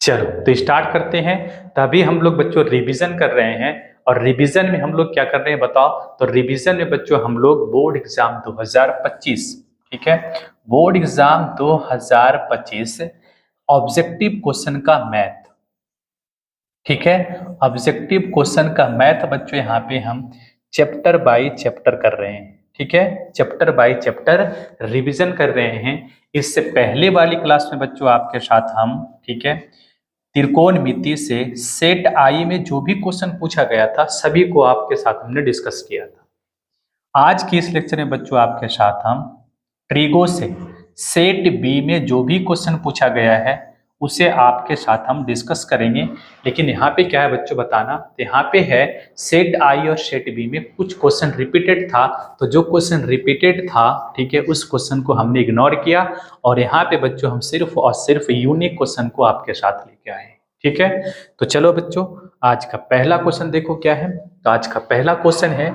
चलो तो स्टार्ट करते हैं। तो अभी हम लोग बच्चों रिवीजन कर रहे हैं, और रिवीजन में हम लोग क्या कर रहे हैं बताओ। तो रिवीजन में बच्चों हम लोग बोर्ड एग्जाम 2025, ठीक है, बोर्ड एग्जाम 2025 ऑब्जेक्टिव क्वेश्चन का मैथ, ठीक है, ऑब्जेक्टिव क्वेश्चन का मैथ बच्चों यहाँ पे हम चैप्टर बाय चैप्टर कर रहे हैं, ठीक है, चैप्टर बाय चैप्टर रिवीजन कर रहे हैं। इससे पहले वाली क्लास में बच्चों आपके साथ हम, ठीक है, त्रिकोणमिति से सेट आई में जो भी क्वेश्चन पूछा गया था सभी को आपके साथ हमने डिस्कस किया था। आज की इस लेक्चर में बच्चों आपके साथ हम ट्रिगो से सेट बी में जो भी क्वेश्चन पूछा गया है उसे आपके साथ हम डिस्कस करेंगे। लेकिन यहाँ पे क्या है बच्चों बताना, तो यहाँ पे है सेट आई और सेट बी में कुछ क्वेश्चन रिपीटेड था, तो जो क्वेश्चन रिपीटेड था, ठीक है, उस क्वेश्चन को हमने इग्नोर किया, और यहाँ पे बच्चों हम सिर्फ और सिर्फ यूनिक क्वेश्चन को आपके साथ लेके आए, ठीक है। तो चलो बच्चों आज का पहला क्वेश्चन देखो क्या है। तो आज का पहला क्वेश्चन है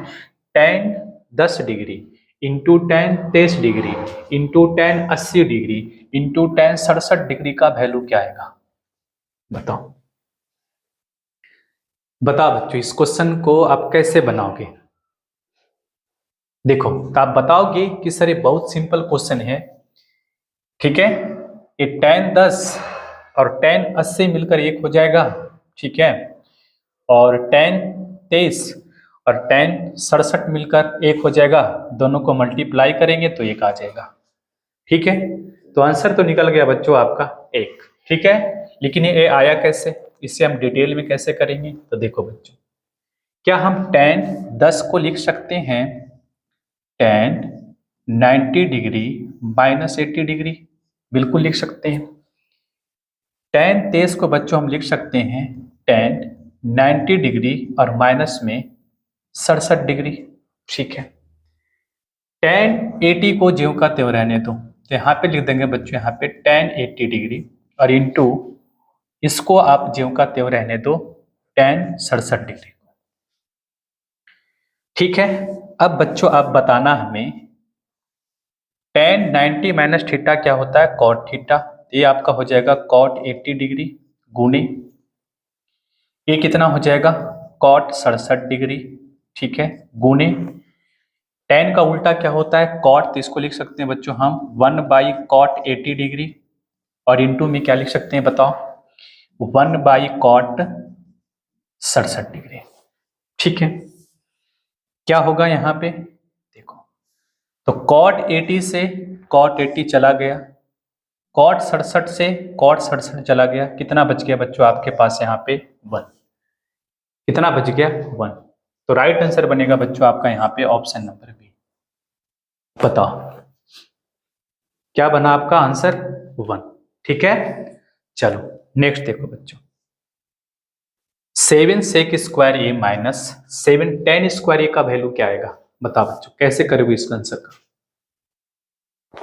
tan 10 degree into tan 23 degree into tan 80 degree into tan 67 degree का वैल्यू क्या आएगा, बताओ। बताओ बच्चों इस क्वेश्चन को आप कैसे बनाओगे। देखो तो आप बताओगे कि सर ये बहुत सिंपल क्वेश्चन है, ठीक है, ये tan 10 और tan 80 मिलकर एक हो जाएगा, ठीक है, और tan 23 और tan 67 मिलकर एक हो जाएगा, दोनों को मल्टीप्लाई करेंगे तो एक आ जाएगा, ठीक है। तो आंसर तो निकल गया बच्चों आपका एक, ठीक है। लेकिन ये आया कैसे, इसे हम डिटेल में कैसे करेंगे। तो देखो बच्चों, क्या हम tan 10 को लिख सकते हैं tan 90 डिग्री माइनस 80 डिग्री, बिल्कुल लिख सकते हैं। tan 23 को बच्चों हम लिख सकते हैं tan 90 डिग्री और माइनस में 67 डिग्री, ठीक है। tan 80 को ज्यों का त्यों रहने दो, तो यहाँ पे लिख देंगे बच्चों यहाँ पे tan 80 डिग्री और इंटू इसको आप ज्यों का त्यों रहने दो tan 67 डिग्री, ठीक है। अब बच्चों आप बताना हमें tan 90 माइनस थीटा क्या होता है, cot थीटा, ये आपका हो जाएगा cot 80 डिग्री गुणे ये कितना हो जाएगा cot 67 डिग्री, ठीक है, गुणे tan का उल्टा क्या होता है cot, तो इसको लिख सकते हैं बच्चों हम 1/cot 80 डिग्री और इंटू में क्या लिख सकते हैं बताओ 1/cot 67 डिग्री, ठीक है। क्या होगा यहाँ पे देखो, तो cot 80 से cot 80 चला गया, cot 67 से cot 67 चला गया, कितना बच गया बच्चों आपके पास यहाँ पे 1, कितना बच गया 1। तो राइट आंसर बनेगा बच्चों आपका यहाँ पे ऑप्शन नंबर बी। बताओ क्या बना आपका आंसर 1, ठीक है। चलो नेक्स्ट देखो बच्चों, 7 sec स्क्वायर ए माइनस 7 tan स्क्वायर ए का वैल्यू क्या आएगा, बताओ बच्चों कैसे करोगे इसका आंसर का,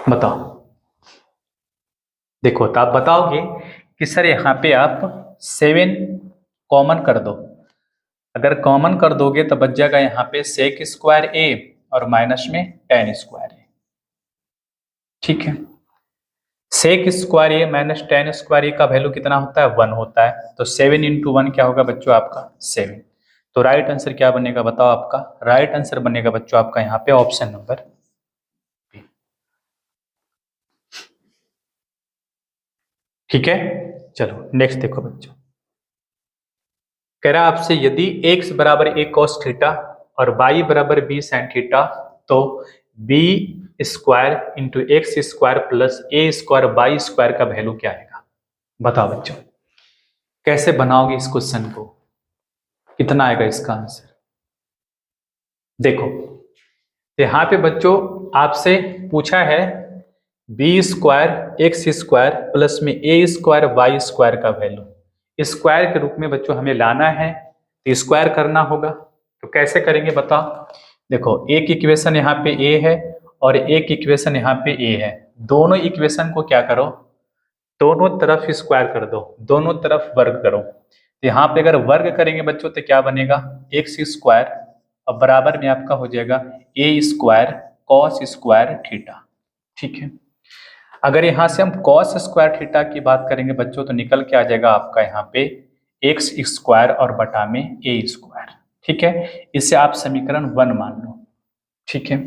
बताओ। देखो तो आप बताओगे कि सर यहाँ पे आप 7 कॉमन कर दो, अगर कॉमन कर दोगे तो बच जाएगा यहाँ पे sec स्क्वायर ए और माइनस में tan स्क्वायर ए, ठीक है। sec स्क्वायर ए माइनस tan स्क्वायर ए का वैल्यू कितना होता है 1 होता है, तो 7 इंटू 1 क्या होगा बच्चों आपका 7। तो राइट आंसर क्या बनेगा बताओ, आपका राइट आंसर बनेगा बच्चों आपका यहाँ पे ऑप्शन नंबर बी, ठीक है। चलो नेक्स्ट देखो बच्चों, कह रहा आपसे यदि x बराबर a cos थीटा और y बराबर b sin थीटा तो b square into X square plus A square Y square का वैल्यू क्या आएगा, बताओ बच्चों कैसे बनाओगे इस क्वेश्चन को, कितना आएगा इसका आंसर। देखो यहाँ पे बच्चों आपसे पूछा है B square X square plus में ए स्क्वायर वाई स्क्वायर का वैल्यू स्क्वायर के रूप में बच्चों हमें लाना है, तो स्क्वायर करना होगा। तो कैसे करेंगे बताओ। देखो एक इक्वेशन यहाँ पे ए है और एक इक्वेशन यहाँ पे ए है, दोनों इक्वेशन को क्या करो दोनों तरफ स्क्वायर कर दो, दोनों तरफ वर्ग करो। तो यहाँ पे अगर वर्ग करेंगे बच्चों तो क्या बनेगा एक्स स्क्वायर और बराबर में आपका हो जाएगा ए स्क्वायर कॉस स्क्वायर थीटा, ठीक है। अगर यहाँ से हम कॉस स्क्वायर थीटा की बात करेंगे बच्चों तो निकल के आ जाएगा आपका यहाँ पे एक्स स्क्वायर और बटा में ए स्क्वायर। ठीक है, इसे आप समीकरण 1 मान लो। ठीक है,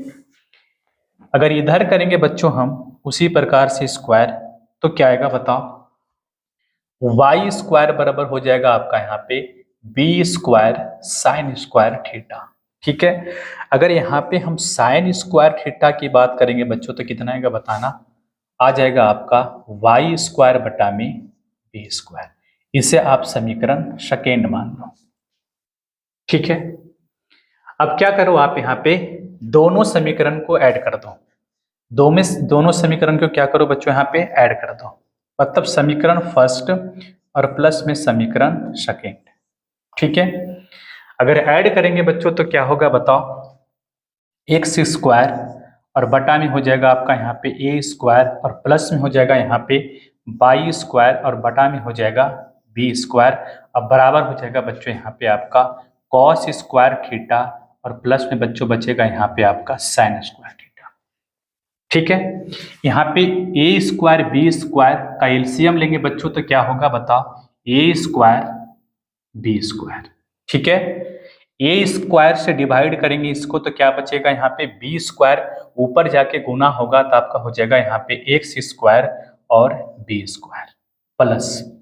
अगर इधर करेंगे बच्चों हम उसी प्रकार से स्क्वायर तो क्या आएगा बताओ, वाई स्क्वायर बराबर हो जाएगा आपका यहाँ पे B square sine square theta. ठीक है, अगर यहाँ पे हम साइन स्क्वायर थीटा की बात करेंगे बच्चों तो कितना आएगा बताना, आ जाएगा आपका वाई स्क्वायर बटा में बी स्क्वायर। इसे आप समीकरण सेकेंड मान लो। ठीक है, अब क्या करो आप यहाँ पे दोनों समीकरण को ऐड कर दो। दोनों समीकरण को क्या करो बच्चों यहाँ पे ऐड कर दो, मतलब समीकरण फर्स्ट और प्लस में समीकरण सेकेंड। ठीक है, अगर ऐड करेंगे बच्चों तो क्या होगा बताओ, एक्स स्क्वायर और बटा में हो जाएगा आपका यहाँ पे ए स्क्वायर और प्लस में हो जाएगा यहाँ पे वाई स्क्वायर और बटा में हो जाएगा बी स्क्वायर। अब बराबर हो जाएगा बच्चों यहाँ पे आपका कॉस स्क्वायर थीटा और प्लस में बच्चों बचेगा यहाँ पे आपका साइन स्क्वायर थीटा। ठीक है, यहाँ पे ए स्क्वायर बी स्क्वायर का एलसीएम लेंगे बच्चों तो क्या होगा बताओ, ए स्क्वायर बी स्क्वायर। ठीक है, ए स्क्वायर से डिवाइड करेंगे इसको तो क्या बचेगा यहाँ पे बी स्क्वायर, ऊपर जाके गुना होगा तो आपका हो जाएगा यहाँ पे एक्स स्क्वायर और B square plus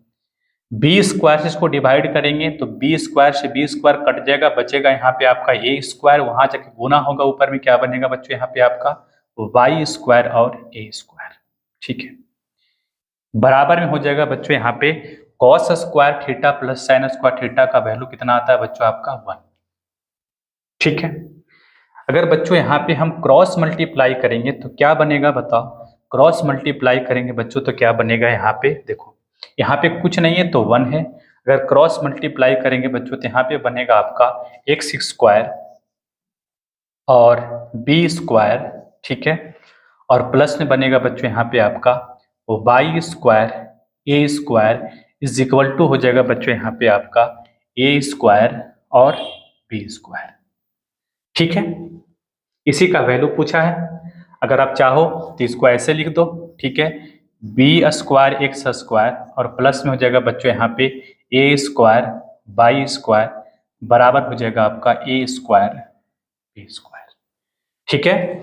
B square से इसको डिवाइड करेंगे तो बी स्क्वायर से बी स्क्वायर कट जाएगा, बचेगा यहाँ पे आपका ए स्क्वायर, वहां जाके गुना होगा ऊपर में क्या बनेगा बच्चों यहाँ पे आपका वाई स्क्वायर और ए स्क्वायर। ठीक है, बराबर में हो जाएगा बच्चों यहाँ पे cos square theta plus sign square theta का वैल्यू कितना आता है बच्चों आपका 1। ठीक है, अगर बच्चों यहाँ पे हम क्रॉस मल्टीप्लाई करेंगे तो क्या बनेगा बताओ, क्रॉस मल्टीप्लाई करेंगे बच्चों तो क्या बनेगा यहाँ पे देखो, यहाँ पे कुछ नहीं है तो 1 है, अगर क्रॉस मल्टीप्लाई करेंगे बच्चों तो यहाँ पे बनेगा आपका एक्स स्क्वायर और बी स्क्वायर। ठीक है, और प्लस में बनेगा बच्चों यहाँ पे आपका Y square A square is equal to हो जाएगा बच्चों यहाँ पे आपका ए स्क्वायर और बी स्क्वायर। ठीक है, इसी का वैल्यू पूछा है, अगर आप चाहो तो इसको ऐसे लिख दो। ठीक है, बी स्क्वायर एक्स स्क्वायर और प्लस में हो जाएगा बच्चों यहाँ पे ए स्क्वायर बाई स्क्वायर बराबर हो जाएगा आपका ए स्क्वायर बी स्क्वायर। ठीक है,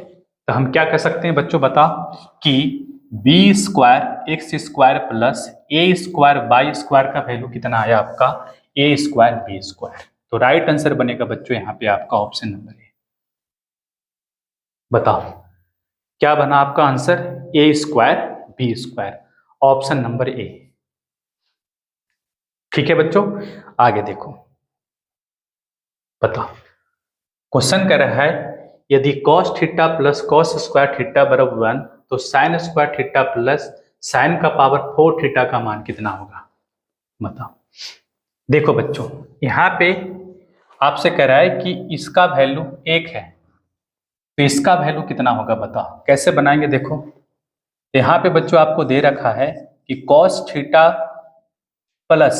तो हम क्या कर सकते हैं बच्चों बताओ कि B square X square plus A square Y square का वैल्यू कितना आया आपका ए स्क्वायर बी स्क्वायर। तो राइट आंसर बनेगा बच्चों यहाँ पे आपका ऑप्शन नंबर ए। बताओ क्या बना आपका answer, A square B square, option number A. ठीक है बच्चों, आगे देखो, बताओ क्वेश्चन कह रहा है यदि cos theta plus cos square theta बराबर 1 तो sign square theta plus sign का पावर 4 थीटा का मान कितना होगा। बताओ, देखो बच्चों यहाँ पे आपसे कह रहा है कि इसका वैल्यू 1 है तो इसका वैल्यू कितना होगा बताओ, कैसे बनाएंगे देखो, यहाँ पे बच्चों आपको दे रखा है कि cos theta plus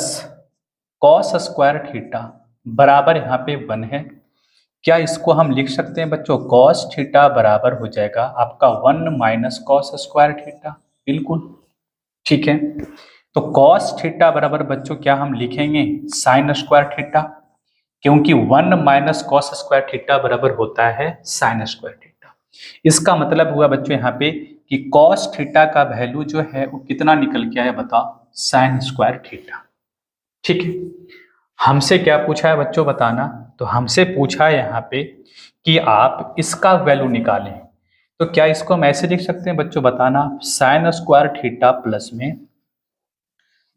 cos square theta बराबर यहाँ पे 1 है। क्या इसको हम लिख सकते हैं बच्चों, कॉस थीटा बराबर हो जाएगा आपका 1 माइनस कॉस स्क्वायर थीटा। बिल्कुल ठीक है, तो कॉस थीटा बराबर बच्चों क्या हम लिखेंगे साइन स्क्वायर थीटा, क्योंकि 1 माइनस कॉस स्क्वायर थीटा बराबर होता है साइन स्क्वायर थीटा। इसका मतलब हुआ बच्चों यहाँ पे कि कॉस थीटा का वैल्यू जो है वो कितना निकल के आया बताओ, साइन स्क्वायर थीटा। ठीक है, हमसे क्या पूछा है बच्चों बताना, तो हमसे पूछा है यहाँ पे कि आप इसका वैल्यू निकालें। तो क्या इसको हम ऐसे लिख सकते हैं बच्चों बताना, साइन स्क्वायर थीटा प्लस में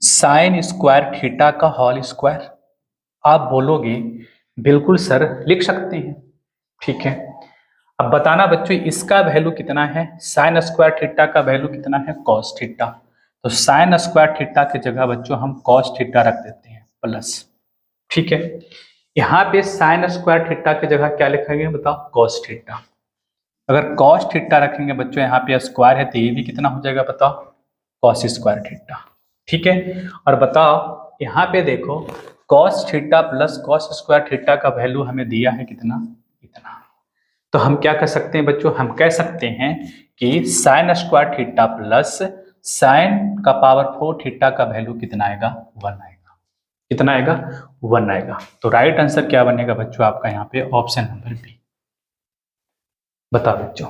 साइन स्क्वायर थीटा का होल स्क्वायर। आप बोलोगे बिल्कुल सर लिख सकते हैं। ठीक है, अब बताना बच्चों इसका वैल्यू कितना है, साइन स्क्वायर थीटा का वैल्यू कितना है कॉस थीटा। तो साइन स्क्वायर थीटा की जगह बच्चों हम कॉस थीटा रख देते हैं प्लस। ठीक है, यहाँ पे साइन स्क्वायर थीटा की जगह क्या लिखेंगे बताओ, कॉस थीटा। अगर कॉस थीटा रखेंगे बच्चों यहाँ पे स्क्वायर है तो ये भी कितना हो जाएगा बताओ, कॉस स्क्वायर थीटा। ठीक है, और बताओ यहाँ पे देखो cos theta plus cos square theta का वैल्यू हमें दिया है कितना, इतना। तो हम क्या कर सकते हैं बच्चों, हम कह सकते हैं कि sign square theta plus sign का पावर 4 थीटा का वैल्यू कितना आएगा, 1 आएगा। कितना आएगा, 1 आएगा। तो राइट आंसर क्या बनेगा बच्चों आपका यहाँ पे ऑप्शन नंबर बी। बताओ बच्चों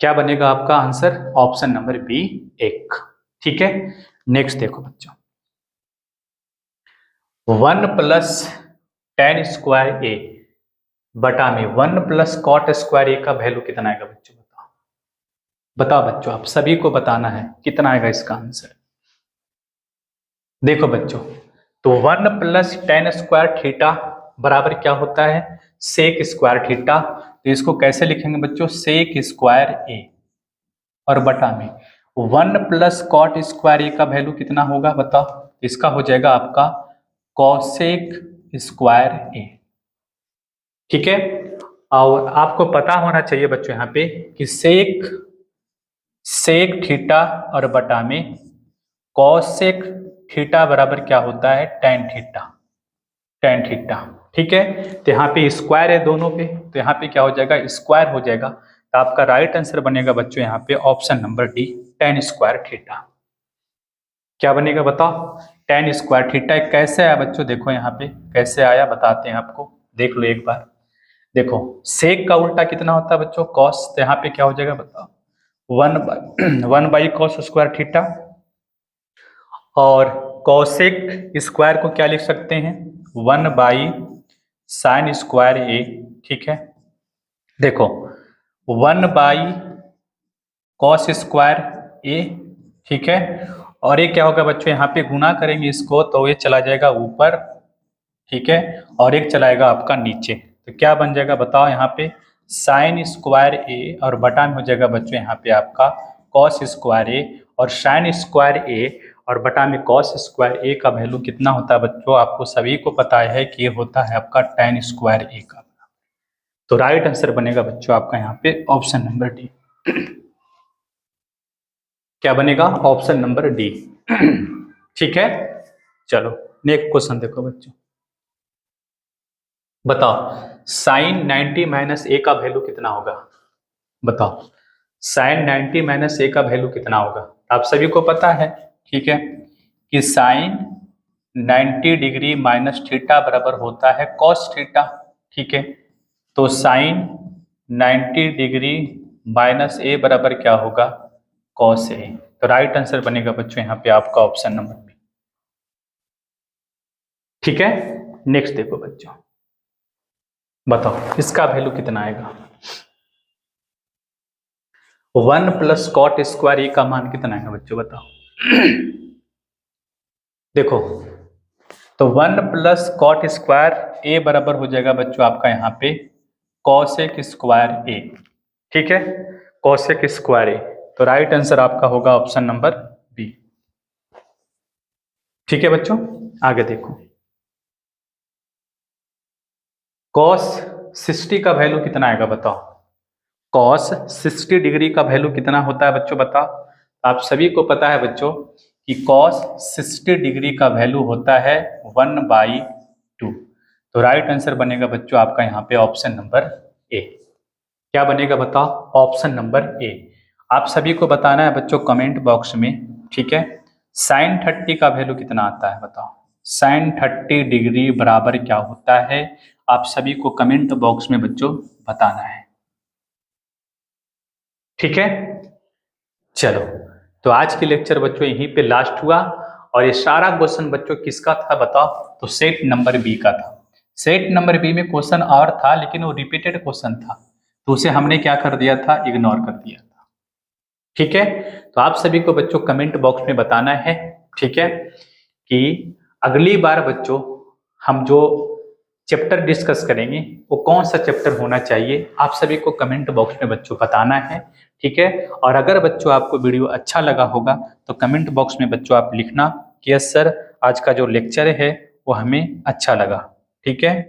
क्या बनेगा आपका आंसर, ऑप्शन नंबर बी 1। ठीक है, नेक्स्ट देखो बच्चों, 1 प्लस टेन स्क्वायर ए बटा में 1 प्लस कॉट स्क्वायर ए का वैल्यू कितना आएगा बच्चों, बताओ। बताओ बच्चों, आप सभी को बताना है कितना आएगा इसका आंसर। देखो बच्चों, तो 1 प्लस टेन स्क्वायर थीटा बराबर क्या होता है, सेक स्क्वायर थीटा। तो इसको कैसे लिखेंगे बच्चों, सेक स्क्वायर ए, और बटा में 1 प्लस कॉट स्क्वायर ए का वैल्यू कितना होगा बताओ। इसका हो जाएगा आपका कॉसेक स्क्वायर ए। ठीक है, और आपको पता होना चाहिए बच्चों यहाँ पे कि सेक थीटा और बटा में कॉसेक थीटा बराबर क्या होता है, टेन थीटा। टेन थीटा, ठीक है। तो यहाँ पे स्क्वायर है दोनों पे, तो यहाँ पे क्या हो जाएगा, स्क्वायर हो जाएगा। तो आपका राइट आंसर बनेगा बच्चों यहाँ पे option number D, ten square theta. क्या बनेगा बताओ, टेन स्क्वायर थीटा। कैसे आया बच्चों, देखो यहाँ पे कैसे आया बताते हैं आपको, देख लो एक बार। देखो सेक का उल्टा कितना होता है बच्चों, कॉस। तो यहाँ पे क्या हो जाएगा बताओ, 1 बाई कॉस स्क्वायर थीटा। और कॉसेक स्क्वायर को क्या लिख सकते हैं, 1 बाई साइन स्क्वायर ए। ठीक है, देखो 1 बाई कॉस स्क्वायर ए। ठीक है, और ये क्या होगा बच्चों, यहाँ पे गुना करेंगे इसको तो ये चला जाएगा ऊपर। ठीक है, और एक चलाएगा आपका नीचे। तो क्या बन जाएगा बताओ, यहाँ पे साइन स्क्वायर ए और बटा में हो जाएगा बच्चों यहाँ पे आपका कॉस स्क्वायर ए। और साइन स्क्वायर ए और बटा में कॉस स्क्वायर ए का वैल्यू कितना होता है बच्चों, आपको सभी को पता है कि ये होता है आपका टेन स्क्वायर ए का। तो राइट आंसर बनेगा बच्चों आपका यहाँ पे ऑप्शन नंबर डी। क्या बनेगा, ऑप्शन नंबर डी। ठीक है, चलो नेक्स्ट क्वेश्चन देखो बच्चों। बताओ साइन 90 माइनस ए का वैल्यू कितना होगा। बताओ साइन 90 माइनस ए का वैल्यू कितना होगा। आप सभी को पता है, ठीक है, कि साइन 90 डिग्री माइनस थीटा बराबर होता है कॉस थीटा। ठीक है, तो साइन 90 डिग्री माइनस ए बराबर क्या होगा, कॉस ए। तो राइट आंसर बनेगा बच्चों यहाँ पे आपका ऑप्शन नंबर बी। ठीक है, नेक्स्ट देखो बच्चों, बताओ इसका वैल्यू कितना आएगा। 1 प्लस कॉट स्क्वायर ए का मान कितना आएगा बच्चों, बताओ। देखो तो 1 प्लस कॉट स्क्वायर ए बराबर हो जाएगा बच्चों आपका यहाँ पे कॉसेक स्क्वायर ए। ठीक है, कॉसेक स्क्वायर ए। तो राइट आंसर आपका होगा ऑप्शन नंबर बी। ठीक है बच्चों, आगे देखो, कॉस 60 का वैल्यू कितना आएगा बताओ। कॉस 60 डिग्री का वैल्यू कितना होता है बच्चों, बताओ। आप सभी को पता है बच्चों कि कॉस 60 डिग्री का वैल्यू होता है 1/2। तो राइट आंसर बनेगा बच्चों आपका यहाँ पे ऑप्शन नंबर ए। क्या बनेगा बताओ, ऑप्शन नंबर ए। आप सभी को बताना है बच्चों कमेंट बॉक्स में। ठीक है, साइन 30 का वैल्यू कितना आता है बताओ। साइन 30 डिग्री बराबर क्या होता है, आप सभी को कमेंट बॉक्स में बच्चों बताना है। ठीक है, चलो तो आज की लेक्चर बच्चों यहीं पे लास्ट हुआ। और ये सारा क्वेश्चन बच्चों किसका था बताओ, तो सेट नंबर बी का था। सेट नंबर बी में क्वेश्चन और था लेकिन वो रिपीटेड क्वेश्चन था, तो उसे हमने क्या कर दिया था, इग्नोर कर दिया था। ठीक है, तो आप सभी को बच्चों कमेंट बॉक्स में बताना है, ठीक है, कि अगली बार बच्चों हम जो चैप्टर डिस्कस करेंगे वो कौन सा चैप्टर होना चाहिए, आप सभी को कमेंट बॉक्स में बच्चों बताना है। ठीक है, और अगर बच्चों आपको वीडियो अच्छा लगा होगा तो कमेंट बॉक्स में बच्चों आप लिखना कि यस सर आज का जो लेक्चर है वो हमें अच्छा लगा। ठीक है।